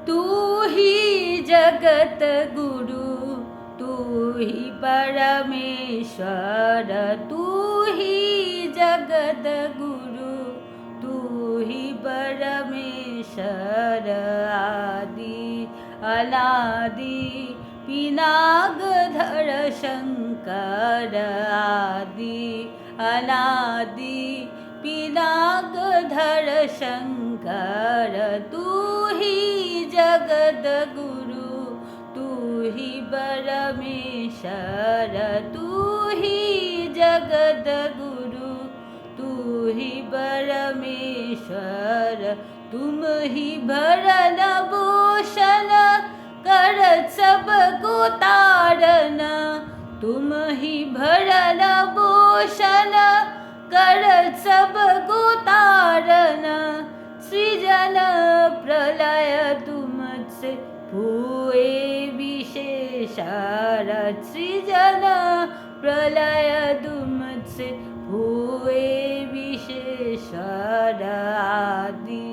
तू ही जगत गुरु, तू ही परमेश्वर, तू ही जगत गुरु, तू ही परमेश्वर। आदि अनादि पिनाकधर शंकर, आदि अनादि पिनाकधर शंकर। तू ही जगत गुरु, तू ही परमेश्वर, तू ही जगत गुरु, तू ही परमेश्वर। तुम ही भरण पोषण करत सबको तारण, तुम ही भरण पोषण करत सबको तारण। सृजन प्रलय तुमसे हुए विशेषर, सृजन प्रलय तुमसे हुए विशेषर। आदि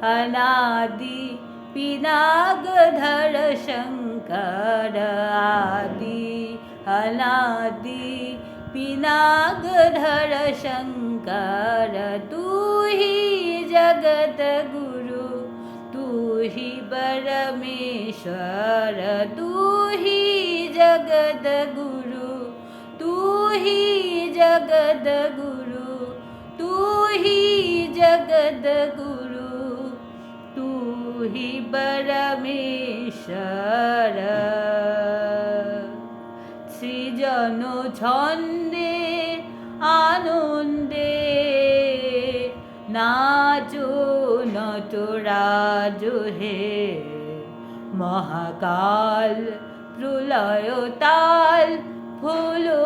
अनादि पिनाकधर शंकर, आदि अनादि पिनाकधर शंकर। तू ही जगत गुरु, तू ही परमेश्वर, तू ही जगत गुरु, तू ही जगत गुरु, तू ही जगत गुरु, तू ही परमेश्वर। सृजन छंदे आनंदे नाचो नटराज हे, महाकाल प्रलय ताल भोलो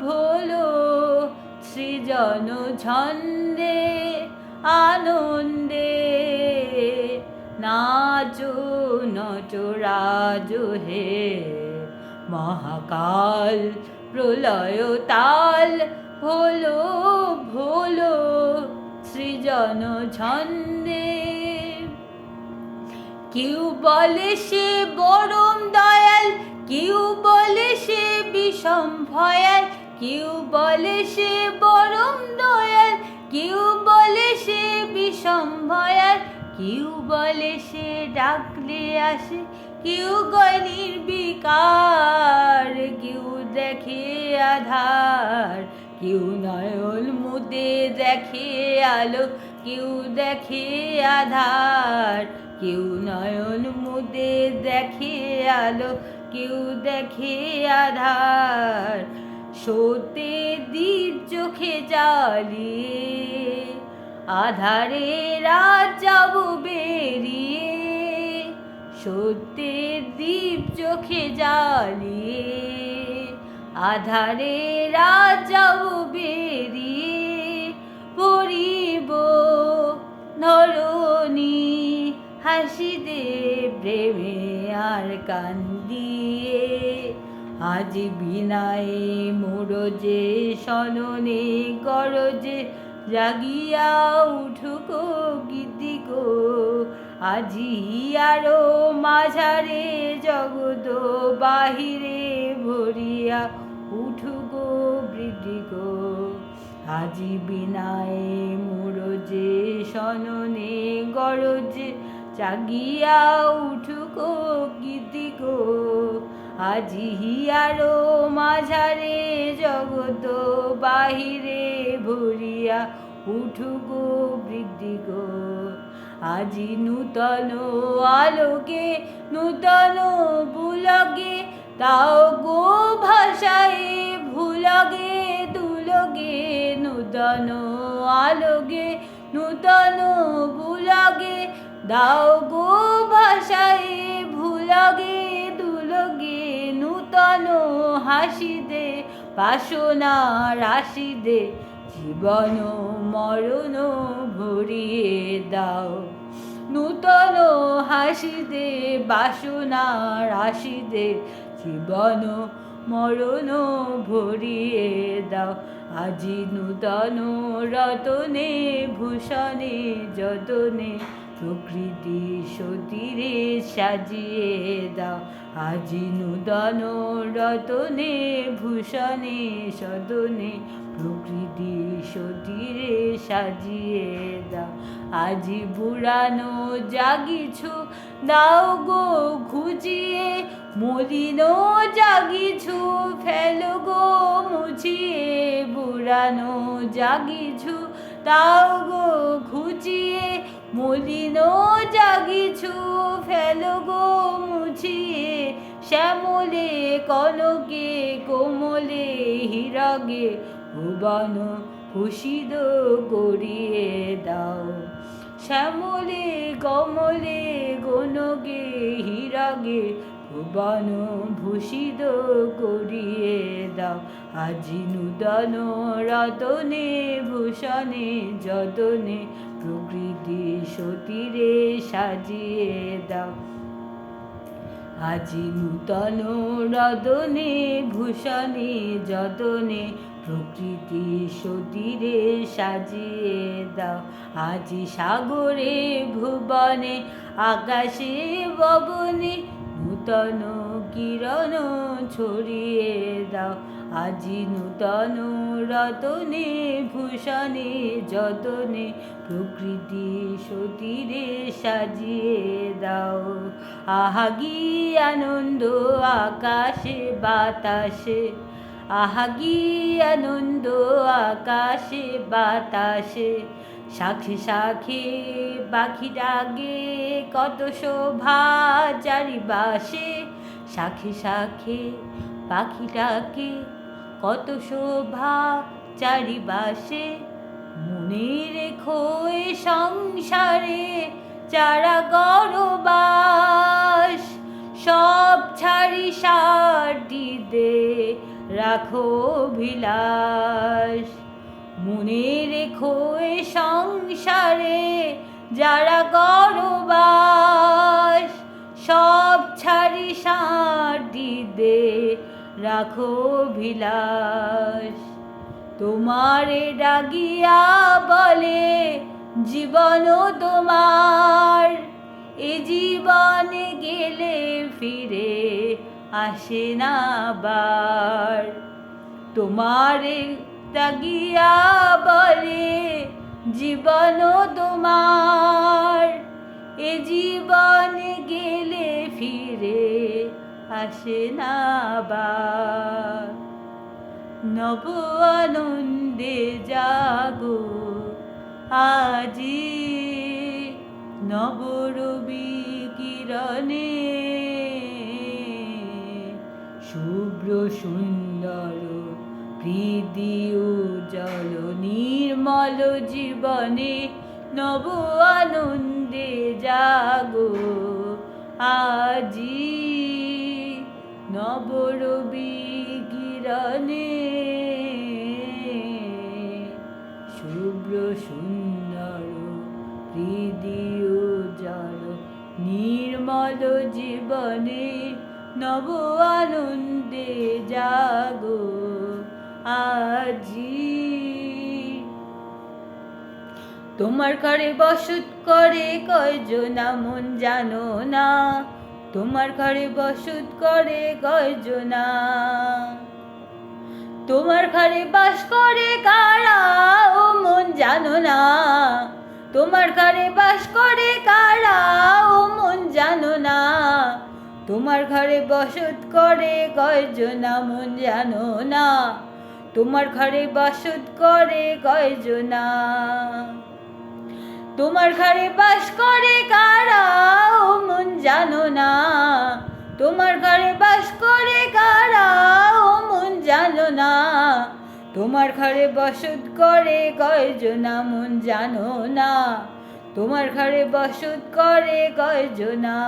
भोलो। सृजन छंदे आनंदे नाचो नटराज हे, महाकाल प्रलय ताल भोलो भोलो। सृजन छंदे কেউ বলে সে বরম দয়াল, কেউ বলে সে বিষম ভয়াল, কেউ বলে সে বরম দয়াল, কেউ বলে সে বিষম ভয়াল, কেউ বলে সে ডাকলে আসে, কেউ গয় নির্বিকার, কেউ দেখে আধার, কেউ নয়ন মুদে দেখে আলো, কেউ দেখে আধার, কেউ নয়ন মুদে দেখে আলো, কেউ দেখে আধার। সত্যে দীপ চোখে জ্বালিয়ে আধারে রাত যাব বেরিয়ে, সত্যের দীপ চোখে জ্বালিয়ে আধারে রাত যাব বেরিয়ে। পড়িব ধরণী হাসিদে প্রেমে আর কান্দিয়ে, আজ বিনায়ে মোরজে সননে গরজে জাগিয়া উঠুকো গীতিকো। আজি আরো মাঝারে জগত বাহিরে ভরিয়া উঠুকো বৃদ্ধিকো। আজি বিনায়ে মোরজে সননে গরজে জাগিয়া উঠুকো গীতিকো। আজি হিয়ারো মাঝারে জগত বাহিরে ভরিয়া উঠুকো বৃদ্ধিকো। আজি নূতন আলোকে নূতন বুলগে তাও গো ভাষায় ভুলগে দুলগে। নূতন আলোকে নূতন বুলগে দাও গো ভাষায় ভুলগে দুলগে। নূতন হাসি দে বাসনা রাশি দে জীবন মরণ ভরিয়ে দাও। নূতন হাসি দে বাসনা রাশি দে জীবন মরণ ভরিয়ে দাও। আজি নূতন রতনে ভূষণে যতনে প্রকৃতি সতীরে সাজিয়ে দাও আজি নূতন রতনে ভূষণে সদনে প্রকৃতি সতীরে সাজিয়ে দাও আজি বুড়ানো জাগিছু দাও গো খুঁজিয়ে মলিন জাগিছু ফেলো গো মুছিয়ে বুড়ানো জাগিছু দাও গো খুঁজিয়ে মলিন জাগিছু ফেলো গো মুছিয়ে শ্যামলে কনকে কোমলে হিরাগে ভুবন ভূষিত করিয়ে দাও শ্যামলে কমলে গনগে হিরাগে ভুবন ভূষিত করিয়ে দাও আজি নূতন রতনে ভূষণে যতনে প্রকৃতি সতীরে সাজিয়ে দাও আজি নূতন রতনে ভূষণে যতনে প্রকৃতি সতীরে সাজিয়ে দাও আজি সাগরে ভুবনে আকাশে ভবনে নূতন কিরণ ছড়িয়ে দাও আজি নূতন রতনে ভূষণে যতনে প্রকৃতি সতীরে সাজিয়ে দাও আহাগি আনন্দ আকাশে বাতাসে আহাগি আনন্দ আকাশে বাতাসে সাক্ষী সাক্ষী পাখি ডাকে কত শোভা চারিবাসে সাক্ষী সাক্ষী পাখি ডাকে কত শোভা চারিবাসে মনে রেখো এ সংসারে যারা গরবাস সব ছাড়ি সারটিতে রাখো বিলাস মনে রেখো এ সংসারে যারা গরবাস সব ছাড়ি সারটিতে রাখো বিলাস তোমারে ডাকিয়া বলে জীবন তোমার এ জীবনে গেলে ফিরে আসে না বার তোমারে ডাকিয়া বলে জীবন তোমার এ জীবনে গেলে ফিরে আসে না বার নব আনন্দে জাগো আজি নব রবি কিরণে শুভ্র সুন্দর প্রীতি উজ্জ্বল নির্মল জীবনে নব আনন্দে জাগো আজি নব রবি কিরণে শুভ্র সুন্দর প্রীতি উজ্জ্বল নির্মল জীবনে নব আনন্দে জাগো আজি তোমার ঘরে বসত করে কয়জনা মন জানো না তোমার ঘরে বসত করে কয়জনা তোমার ঘরে বাস করে কারা ও মন জানো না তোমার ঘরে বাস করে কারা ও মন জানো না তোমার ঘরে বসত করে কয়জনা মন জানো না তোমার ঘরে বসত করে কয়জনা তোমার ঘরে বাস করে কারা ও মন জানো না তোমার ঘরে বাস করে কারা ও মন জানো না তোমার ঘরে বসত করে কয়জনা মন জানো না তোমার ঘরে বসত করে কয়জনা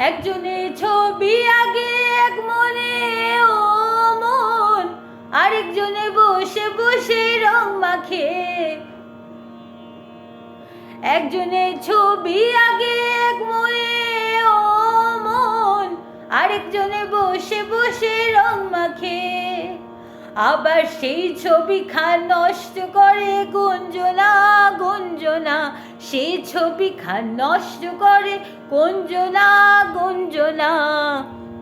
একজনের ছবি আগে এক মনে ও মন আরেকজনে বসে বসে রং মাখে একজনের ছবি আগে এক মনে ও মন আরেকজনে বসে বসে রং মাখে আবার সেই ছবি খান নষ্ট করে গুঞ্জনা গুঞ্জনা, সেই ছবি খান নষ্ট করে গুঞ্জনা গুঞ্জনা।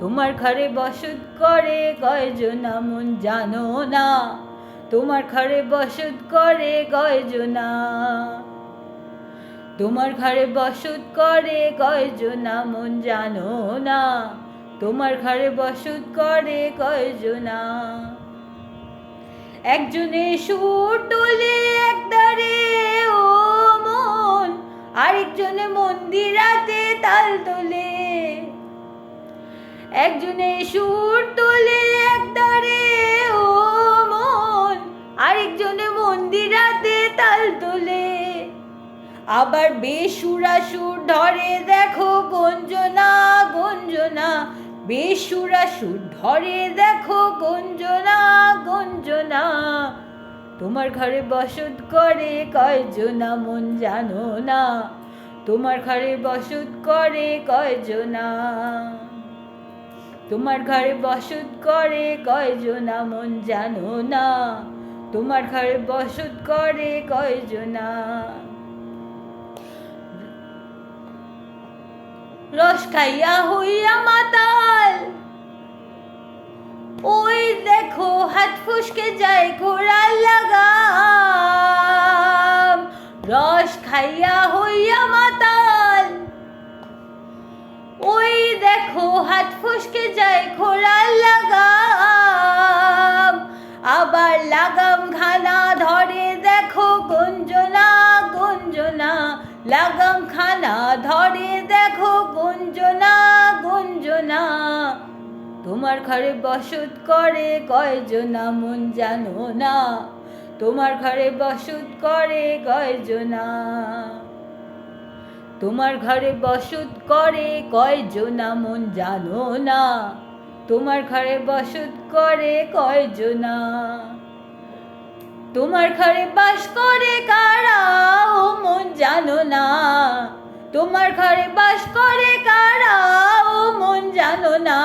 তোমার ঘরে বসত করে কয়জনা মন জানো না, তোমার ঘরে বসত করে কয়জনা, তোমার ঘরে বসত করে কয়জনা মন জানো না, তোমার ঘরে বসত করে কয়জনা। একজনে সুর তোলে একদারে ও মন, আরেকজনে মন্দিরাতে তাল তোলে। একজনে সুর তোলে একদারে ও মন, আরেকজনে মন্দিরাতে তাল তোলে। আবার বেসুরা সুর ধরে দেখো গঞ্জনা গঞ্জনা, বেসুরা সুর ধরে দেখো গঞ্জনা গঞ্জনা। তোমার ঘরে বসত করে কয়জনা মন জানো না, তোমার ঘরে বসত করে কয়জনা, তোমার ঘরে বসত করে কয়জনা মন জানো না, তোমার ঘরে বসত করে কয়জনা। রস খাইয়া হইয়া মাতাল, ওই দেখো হাত ফুসকে যায় ঘোড়ার লাগাম। রস খাইয়া হইয়া মাতাল, ওই দেখো হাত ফুসকে যায় ঘোড়ার লাগাম। আবার লাগাম খানা ধরে দেখো গঞ্জনা গঞ্জনা, লাগাম খানা ধরে দেখো গঞ্জনা গঞ্জনা। তোমার ঘরে বসত করে কয়জনা মন জানো না, তোমার ঘরে বসত করে কয়জনা, তোমার ঘরে বসত করে কয়জনা মন জানো না, তোমার ঘরে বসত করে কয়জনা। তোমার ঘরে বাস করে কারা ও মন জানো না, তোমার ঘরে বাস করে কারা ও মন জানো না,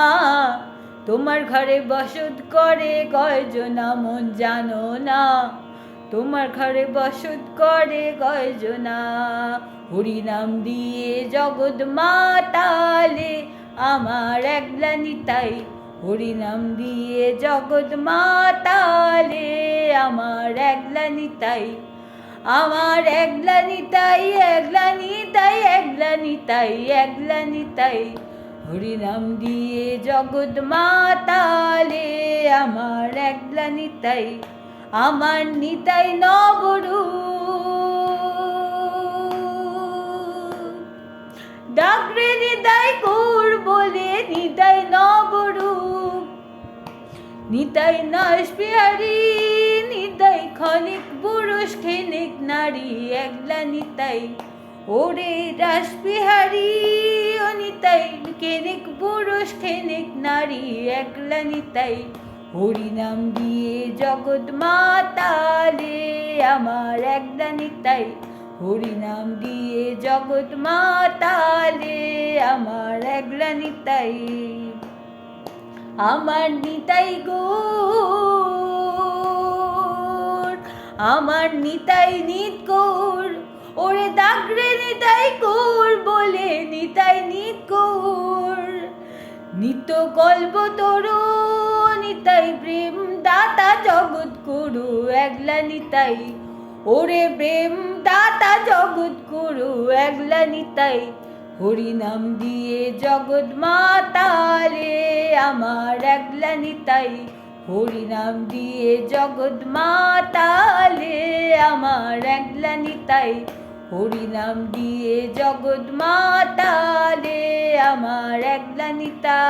তোমার ঘরে বসত করে কয়জনা মন জানো না, তোমার ঘরে বসত করে কয়জনা। হরি নাম দিয়ে জগৎ মাতালে আমার একলা নিতাই, হরি নাম দিয়ে জগৎ মাতালে আমার একলা নিতাই, আমার একলা নিতাই একলা নিতাই একলা নিতাই একলা নিতাই। হরি নাম দিয়ে জগৎ মাতালে আমার একলা নিতাই, আমার নিতাই নবরূপ। ডাকরে নিতাই গৌর বলে নিতাই নবরূপ, নিতাই নাশবিহারী নিতাই ক্ষণিক পুরুষ ক্ষণিক নারী একলা নিতাই। ওরে রাসবিহারী ও নিতাই ক্ষণিক পুরুষ ক্ষণিক নারী একলা নিতাই। হরি নাম দিয়ে জগৎ মাতালে আমার একলা নিতাই, হরি নাম দিয়ে জগৎ মাতালে আমার একলা নিতাই, আমার নিতাই গৌর, আমার নিতাই নিত গৌর। ওরে দাগরে নিতাই গৌর বলে নিতাই নিত গৌর। নিত্য কল্প তরু নিতাই প্রেম দাতা জগৎ গুরু একলা নিতাই। ওরে প্রেম দাতা জগৎ গুরু একলা নিতাই। হরি নাম দিয়ে জগৎ মাতালে আমার একলা নিতাই, হরি নাম দিয়ে জগৎ মাতালে আমার একলা নিতাই, হরি নাম দিয়ে জগৎ মাতালে আমার একলা নিতাই।